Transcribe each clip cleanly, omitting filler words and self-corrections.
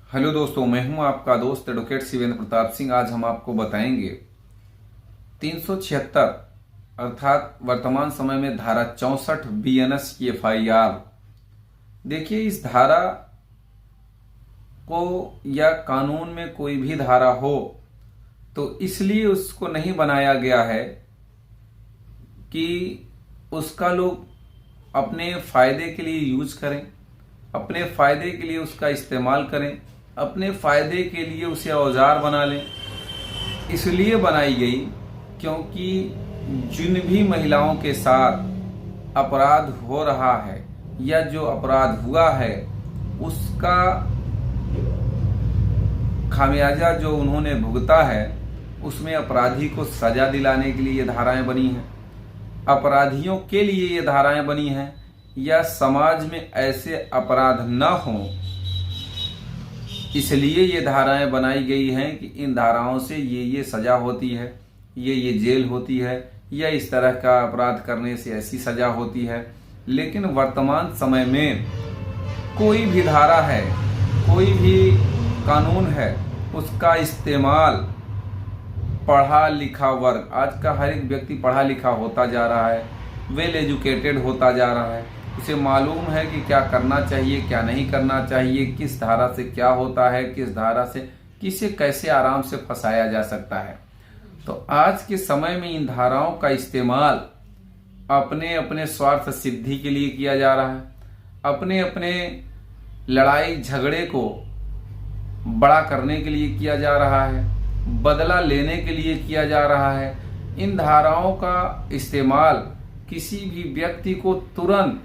Hello दोस्तों, मैं हूं आपका दोस्त एडवोकेट शिवेंद्र प्रताप सिंह। आज हम आपको बताएंगे 376 अर्थात वर्तमान समय में धारा 64 बीएनएस की एफआईआर। देखिए, इस धारा को या कानून में कोई भी धारा हो तो इसलिए उसको नहीं बनाया गया है कि उसका लोग अपने फायदे के लिए यूज करें, अपने फायदे के लिए उसका इस्तेमाल करें, अपने फायदे के लिए उसे औजार बना लें। इसलिए बनाई गई क्योंकि जिन भी महिलाओं के साथ अपराध हो रहा है या जो अपराध हुआ है उसका खामियाजा जो उन्होंने भुगता है उसमें अपराधी को सजा दिलाने के लिए ये धाराएं बनी हैं, अपराधियों के लिए ये धाराएं बनी हैं, या समाज में ऐसे अपराध न हों इसलिए ये धाराएं बनाई गई हैं कि इन धाराओं से ये सजा होती है, ये जेल होती है, या इस तरह का अपराध करने से ऐसी सजा होती है। लेकिन वर्तमान समय में कोई भी धारा है, कोई भी कानून है, उसका इस्तेमाल पढ़ा लिखा वर्ग, आज का हर एक व्यक्ति पढ़ा लिखा होता जा रहा है, वेल एजुकेटेड होता जा रहा है, उसे मालूम है कि क्या करना चाहिए, क्या नहीं करना चाहिए, किस धारा से क्या होता है, किस धारा से किसे कैसे आराम से फंसाया जा सकता है। तो आज के समय में इन धाराओं का इस्तेमाल अपने अपने स्वार्थ सिद्धि के लिए किया जा रहा है, अपने अपने लड़ाई झगड़े को बड़ा करने के लिए किया जा रहा है, बदला लेने के लिए किया जा रहा है। इन धाराओं का इस्तेमाल किसी भी व्यक्ति को तुरंत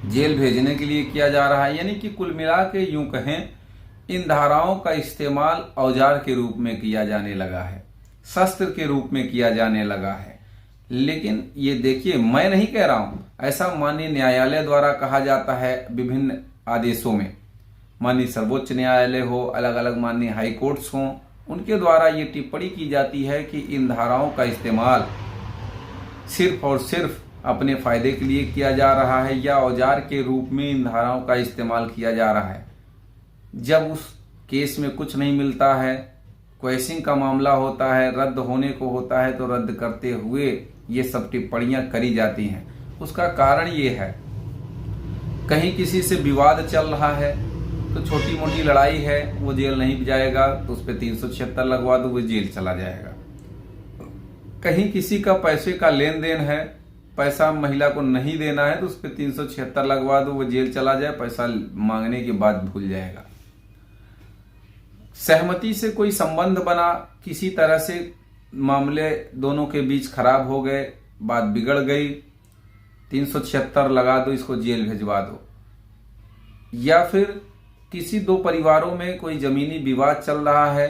जेल भेजने के लिए किया जा रहा है। यानी कि कुल मिला के यूं कहें, इन धाराओं का इस्तेमाल औजार के रूप में किया जाने लगा है, शस्त्र के रूप में किया जाने लगा है। लेकिन ये देखिए, मैं नहीं कह रहा हूं, ऐसा माननीय न्यायालय द्वारा कहा जाता है विभिन्न आदेशों में, माननीय सर्वोच्च न्यायालय हो, अलग अलग माननीय हाई कोर्ट्स हों, उनके द्वारा ये टिप्पणी की जाती है कि इन धाराओं का इस्तेमाल सिर्फ और सिर्फ अपने फायदे के लिए किया जा रहा है, या औजार के रूप में इन धाराओं का इस्तेमाल किया जा रहा है। जब उस केस में कुछ नहीं मिलता है, क्वेशिंग का मामला होता है, रद्द होने को होता है, तो रद्द करते हुए ये सब टिप्पणियां करी जाती हैं। उसका कारण ये है, कहीं किसी से विवाद चल रहा है तो छोटी मोटी लड़ाई है, वो जेल नहीं जाएगा तो उस पर 376 लगवा दो, वो जेल चला जाएगा। कहीं किसी का पैसे का लेन देन है, पैसा महिला को नहीं देना है तो उस पर 376 लगवा दो, वो जेल चला जाए, पैसा मांगने के बाद भूल जाएगा। सहमति से कोई संबंध बना, किसी तरह से मामले दोनों के बीच खराब हो गए, बात बिगड़ गई, 376 लगा दो, इसको जेल भेजवा दो। या फिर किसी दो परिवारों में कोई जमीनी विवाद चल रहा है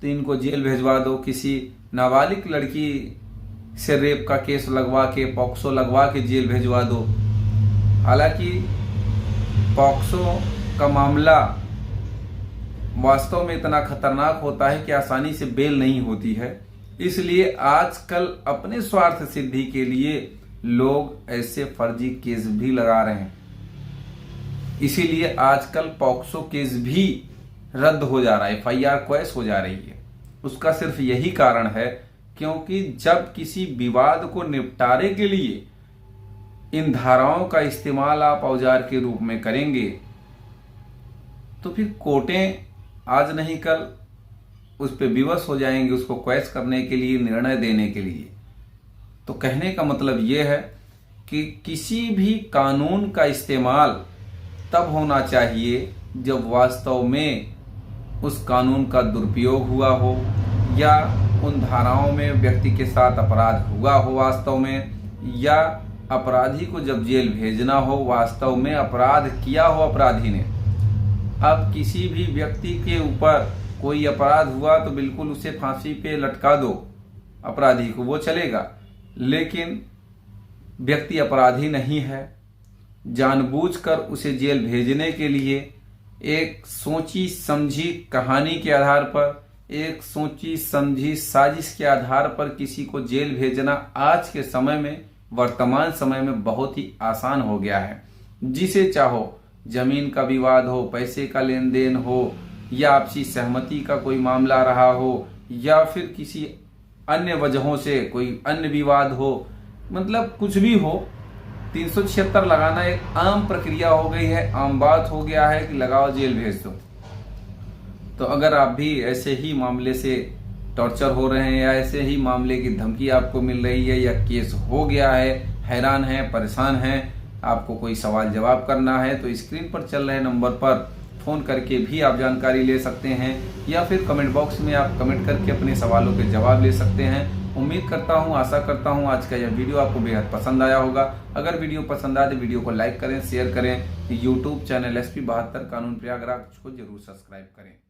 तो इनको जेल भेजवा दो। किसी नाबालिग लड़की से रेप का केस लगवा के, पॉक्सो लगवा के जेल भेजवा दो। हालांकि पॉक्सो का मामला वास्तव में इतना खतरनाक होता है कि आसानी से बेल नहीं होती है, इसलिए आजकल अपने स्वार्थ सिद्धि के लिए लोग ऐसे फर्जी केस भी लगा रहे हैं। इसीलिए आजकल पॉक्सो केस भी रद्द हो जा रहा है, एफआईआर क्वैश हो जा रही है। उसका सिर्फ यही कारण है क्योंकि जब किसी विवाद को निपटारे के लिए इन धाराओं का इस्तेमाल आप औजार के रूप में करेंगे तो फिर कोर्टें आज नहीं कल उस पर विवश हो जाएंगे, उसको क्वैश करने के लिए, निर्णय देने के लिए। तो कहने का मतलब यह है कि किसी भी कानून का इस्तेमाल तब होना चाहिए जब वास्तव में उस कानून का दुरुपयोग हुआ हो, या उन धाराओं में व्यक्ति के साथ अपराध हुआ हो वास्तव में, या अपराधी को जब जेल भेजना हो, वास्तव में अपराध किया हो अपराधी ने। अब किसी भी व्यक्ति के ऊपर कोई अपराध हुआ तो बिल्कुल उसे फांसी पे लटका दो अपराधी को, वो चलेगा। लेकिन व्यक्ति अपराधी नहीं है, जानबूझकर उसे जेल भेजने के लिए एक सोची समझी कहानी के आधार पर, एक सोची समझी साजिश के आधार पर किसी को जेल भेजना आज के समय में, वर्तमान समय में बहुत ही आसान हो गया है। जिसे चाहो, जमीन का विवाद हो, पैसे का लेन देन हो, या आपसी सहमति का कोई मामला रहा हो, या फिर किसी अन्य वजहों से कोई अन्य विवाद हो, मतलब कुछ भी हो, 376 लगाना एक आम प्रक्रिया हो गई है, आम बात हो गया है कि लगाओ जेल भेज दो। तो अगर आप भी ऐसे ही मामले से टॉर्चर हो रहे हैं या ऐसे ही मामले की धमकी आपको मिल रही है या केस हो गया है, हैरान हैं, परेशान हैं, आपको कोई सवाल जवाब करना है, तो स्क्रीन पर चल रहे नंबर पर फ़ोन करके भी आप जानकारी ले सकते हैं, या फिर कमेंट बॉक्स में आप कमेंट करके अपने सवालों के जवाब ले सकते हैं। उम्मीद करता हूं, आशा करता हूं आज का यह वीडियो आपको बेहद पसंद आया होगा। अगर वीडियो पसंद आए तो वीडियो को लाइक करें, शेयर करें। यूट्यूब चैनल SP 72 कानून प्रयागराज को जरूर सब्सक्राइब करें।